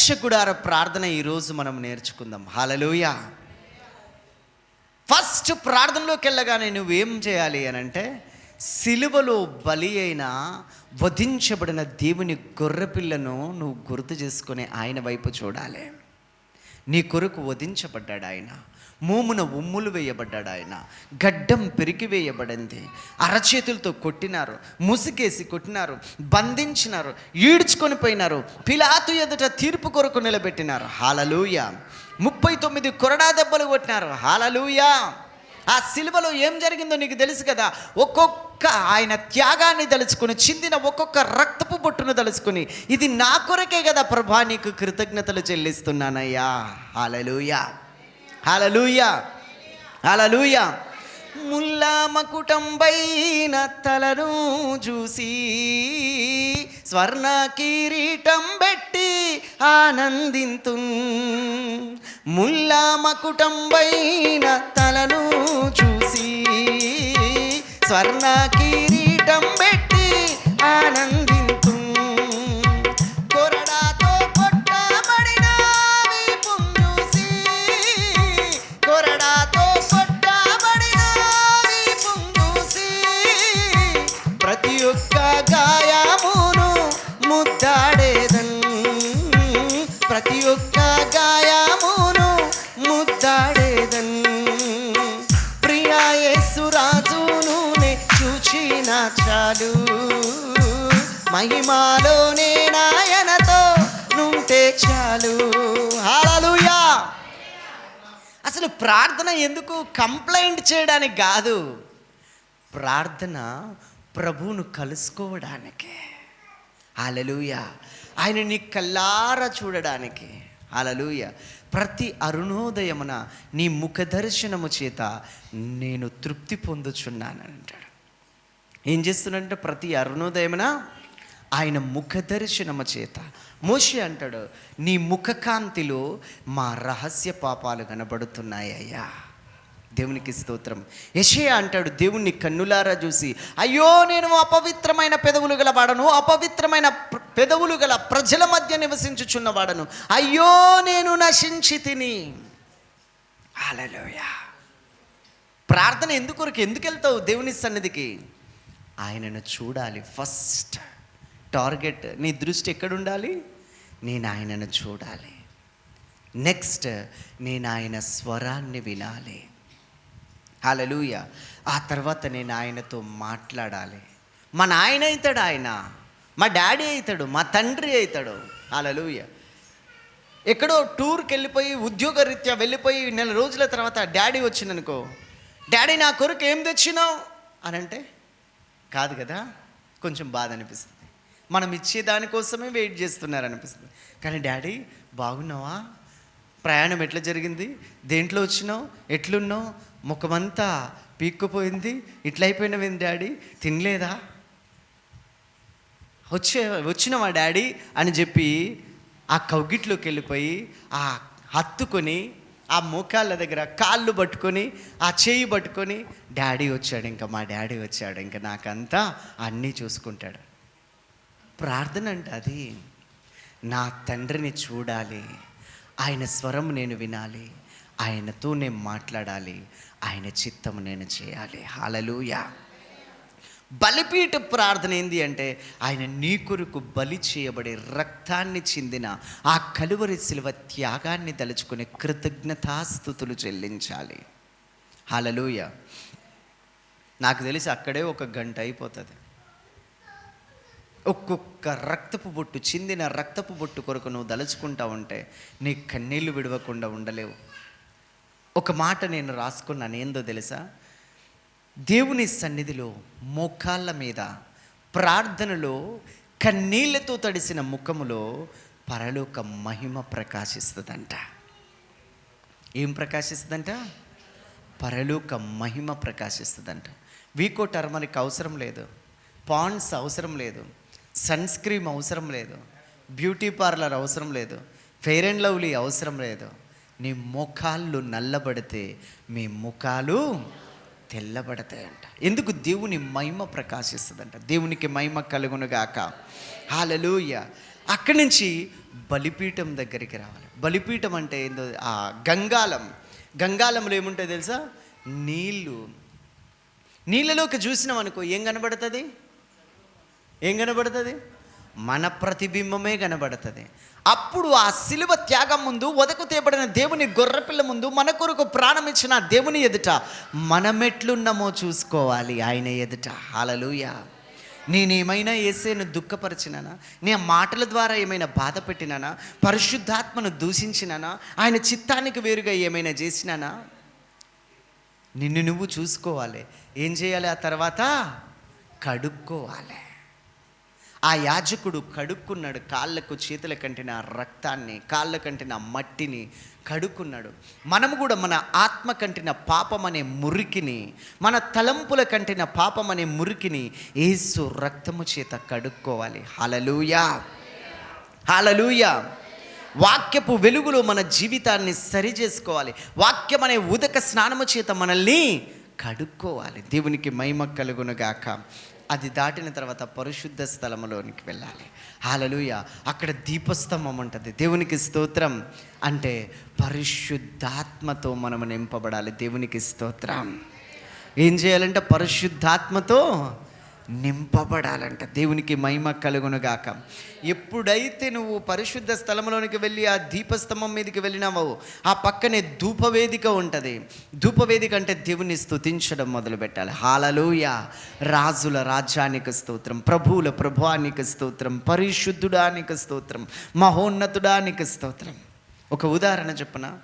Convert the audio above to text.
ప్రత్యక్ష గుడార ప్రార్థన ఈరోజు మనం నేర్చుకుందాం. హల్లెలూయా. ఫస్ట్ ప్రార్థనలోకి వెళ్ళగానే నువ్వేం చేయాలి అని అంటే, సిలువలో బలి అయిన వధించబడిన దేవుని గొర్రెపిల్లను నువ్వు గుర్తు చేసుకుని ఆయన వైపు చూడాలి. నీ కొరకు వధించబడ్డాడు ఆయన, మోమున ఉమ్ములు వేయబడ్డాడు ఆయన, గడ్డం పెరికి వేయబడింది, అరచేతులతో కొట్టినారు, ముసుగేసి కొట్టినారు, బంధించినారు, ఈడ్చుకొని పోయినారు, పిలాతు ఎదుట తీర్పు కొరకు నిలబెట్టినారు. హల్లెలూయా. 39 కొరడా దెబ్బలు కొట్టినారు. హల్లెలూయా. ఆ సిలువలో ఏం జరిగిందో నీకు తెలుసు కదా. ఒక్కొక్క ఆయన త్యాగాన్ని తలుచుకుని, చిందిన ఒక్కొక్క రక్తపు బొట్టును తలుచుకుని, ఇది నా కొరకే కదా ప్రభా, నీకు కృతజ్ఞతలు చెల్లిస్తున్నానయ్యా. హల్లెలూయా, హల్లెలూయా, హల్లెలూయా. ముల్లా మకుటంబైన తలను చూసి స్వర్ణ కిరీటం పెట్టి ఆనందింతు. ముల్లా మకుటంబైన తలను చూసి స్వర్ణ కిరీటం పెట్టి ఆనందింతు. కొరడాతో కొట్టబడిన వీపును చూసి, కొరడాతో కొట్టబడిన వీపును చూసి, ప్రతి ఒక్క గాయమును ముద్దాడేదన్, ప్రతి ఒక్క గాయమును ముద్దాడేదన్. ప్రియా యేసు రాజును నే చూచిన చాలు, మహిమాలోనే నాయనతో నుంటే చాలు. హల్లెలూయా. అసలు ప్రార్థన ఎందుకు? కంప్లైంట్ చేయడానికి కాదు, ప్రార్థన ప్రభువును కలుసుకోవడానికి. హల్లెలూయా. ఆయన నీ కల్లారా చూడడానికి. హల్లెలూయా. ప్రతి అరుణోదయమున నీ ముఖ దర్శనము చేత నేను తృప్తి పొందుచున్నాను అంటాడు. ఏం చేస్తున్నాడంటే, ప్రతి అరుణోదయమున ఆయన ముఖ దర్శనము చేత. మోషే అంటాడు, నీ ముఖకాంతిలో మా రహస్య పాపాలు కనబడుతున్నాయ్యా. దేవునికి స్తోత్రం. యెషయా అంటాడు, దేవుణ్ణి కన్నులారా చూసి, అయ్యో నేను అపవిత్రమైన పెదవులు గల వాడను, అపవిత్రమైన పెదవులు గల ప్రజల మధ్య నివసించుచున్నవాడను, అయ్యో నేను నశించి తిని. హల్లెలూయా. ప్రార్థన ఎందుకు వెళ్తావు దేవుని సన్నిధికి? ఆయనను చూడాలి. ఫస్ట్ టార్గెట్, నీ దృష్టి ఎక్కడుండాలి? నేను ఆయనను చూడాలి. నెక్స్ట్, నేను ఆయన స్వరాన్ని వినాలి. హల్లెలూయా. ఆ తర్వాత నేను ఆయనతో మాట్లాడాలి. మా నాయన అవుతాడు ఆయన, మా డాడీ అవుతాడు, మా తండ్రి అవుతాడు. హల్లెలూయా. ఎక్కడో టూర్కి వెళ్ళిపోయి, ఉద్యోగరీత్యా వెళ్ళిపోయి నెల రోజుల తర్వాత డాడీ వచ్చిందనుకో, డాడీ నా కొరకు ఏం తెచ్చినావు అని అంటే, కాదు కదా, కొంచెం బాధ అనిపిస్తుంది. మనం ఇచ్చే దానికోసమే వెయిట్ చేస్తున్నారు అనిపిస్తుంది. కానీ డాడీ బాగున్నావా, ప్రయాణం ఎట్లా జరిగింది, దేంట్లో వచ్చినావు, ఎట్లున్నావు, ముఖమంతా పీక్కుపోయింది, ఇట్లా అయిపోయినవేంది డాడీ, తినలేదా, వచ్చినావా డాడీ అని చెప్పి ఆ కౌగిట్లోకి వెళ్ళిపోయి ఆ హత్తుకొని, ఆ మోకాళ్ళ దగ్గర కాళ్ళు పట్టుకొని, ఆ చేయి పట్టుకొని, డాడీ వచ్చాడు, ఇంకా మా డాడీ వచ్చాడు, ఇంకా నాకంతా అన్నీ చూసుకుంటాడు. ప్రార్థన అంటే అది. నా తండ్రిని చూడాలి, ఆయన స్వరం నేను వినాలి, ఆయనతో నేను మాట్లాడాలి, ఆయన చిత్తం నేను చేయాలి. హల్లెలూయా. బలిపీఠ ప్రార్థన ఏంది అంటే, ఆయన నీ కొరకు బలి చేయబడే రక్తాన్ని చిందిన ఆ కలువరి శిలువ త్యాగాన్ని తలుచుకుని కృతజ్ఞతాస్తుతులు చెల్లించాలి. హల్లెలూయా. నాకు తెలిసి అక్కడే 1 గంట అయిపోతుంది. ఒక్కొక్క రక్తపు బొట్టు, చిందిన రక్తపు బొట్టు కొరకు నువ్వు దలుచుకుంటా ఉంటే నీ కన్నీళ్లు విడవకుండా ఉండలేవు. ఒక మాట నేను రాసుకున్నాను, ఏందో తెలుసా? దేవుని సన్నిధిలో మోకాళ్ళ మీద ప్రార్థనలో కన్నీళ్లతో తడిసిన ముఖములో పరలోక మహిమ ప్రకాశిస్తుందంట. ఏం ప్రకాశిస్తుందంట? పరలోక మహిమ ప్రకాశిస్తుందంట. వీకో టర్మరిక్ అవసరం లేదు, పాండ్స్ అవసరం లేదు, సన్ స్క్రీమ్ అవసరం లేదు, బ్యూటీ పార్లర్ అవసరం లేదు, ఫెయిర్ అండ్ లవ్లీ అవసరం లేదు. నీ ముఖాలు నల్లబడితే మీ ముఖాలు తెల్లబడతాయంట. ఎందుకు? దేవుని మహిమ ప్రకాశిస్తుందంట. దేవునికి మహిమ కలుగునుగాక. హల్లెలూయా. అక్కడి నుంచి బలిపీఠం దగ్గరికి రావాలి. బలిపీఠం అంటే ఏందో, ఆ గంగాలంలో ఏముంటాయి తెలుసా? నీళ్ళలోకి చూసినాం అనుకో ఏం కనబడుతుంది? మన ప్రతిబింబమే కనబడుతుంది. అప్పుడు ఆ సిలువ త్యాగం ముందు, వదకు తేబడిన దేవుని గొర్రెపిల్ల ముందు, మన కొరకు ప్రాణం ఇచ్చిన దేవుని ఎదుట మనమెట్లున్నామో చూసుకోవాలి ఆయన ఎదుట. హల్లెలూయా. నేనేమైనా యేసును దుఃఖపరిచినానా? నే మాటల ద్వారా ఏమైనా బాధ పెట్టినానా? పరిశుద్ధాత్మను దూషించినానా? ఆయన చిత్తానికి వేరుగా ఏమైనా చేసినానా? నిన్ను నువ్వు చూసుకోవాలి. ఏం చేయాలి? ఆ తర్వాత కడుక్కోవాలి. ఆ యాజకుడు కడుక్కున్నాడు. కాళ్ళకు చేతుల కంటిన రక్తాన్ని, కాళ్ళ కంటిన మట్టిని కడుక్కున్నాడు. మనము కూడా మన ఆత్మ కంటిన పాపం అనే మురికిని, మన తలంపుల కంటిన పాపం అనే మురికిని యేసు రక్తము చేత కడుక్కోవాలి. హల్లెలూయా, హల్లెలూయా. వాక్యపు వెలుగులో మన జీవితాన్ని సరి చేసుకోవాలి. వాక్యం అనే ఉదక స్నానము చేత మనల్ని కడుక్కోవాలి. దేవునికి మహిమ కలుగునుగాక. అది దాటిన తర్వాత పరిశుద్ధ స్థలములోనికి వెళ్ళాలి. హల్లెలూయా. అక్కడ దీపస్తంభం ఉంటుంది. దేవునికి స్తోత్రం. అంటే పరిశుద్ధాత్మతో మనము నింపబడాలి. దేవునికి స్తోత్రం. ఏం చేయాలంటే పరిశుద్ధాత్మతో నింపబడాలంట. దేవునికి మహిమ కలుగునుగాక. ఎప్పుడైతే నువ్వు పరిశుద్ధ స్థలంలోనికి వెళ్ళి ఆ దీపస్తంభం మీదకి వెళ్ళినావో, ఆ పక్కనే ధూపవేదిక ఉంటుంది. ధూపవేదిక అంటే దేవుని స్తుతించడం మొదలు పెట్టాలి. హల్లెలూయా. రాజుల రాజ్యానికి స్తోత్రం, ప్రభువుల ప్రభువానికి స్తోత్రం, పరిశుద్ధుడానికి స్తోత్రం, మహోన్నతుడానికి స్తోత్రం. ఒక ఉదాహరణ చెప్పనా?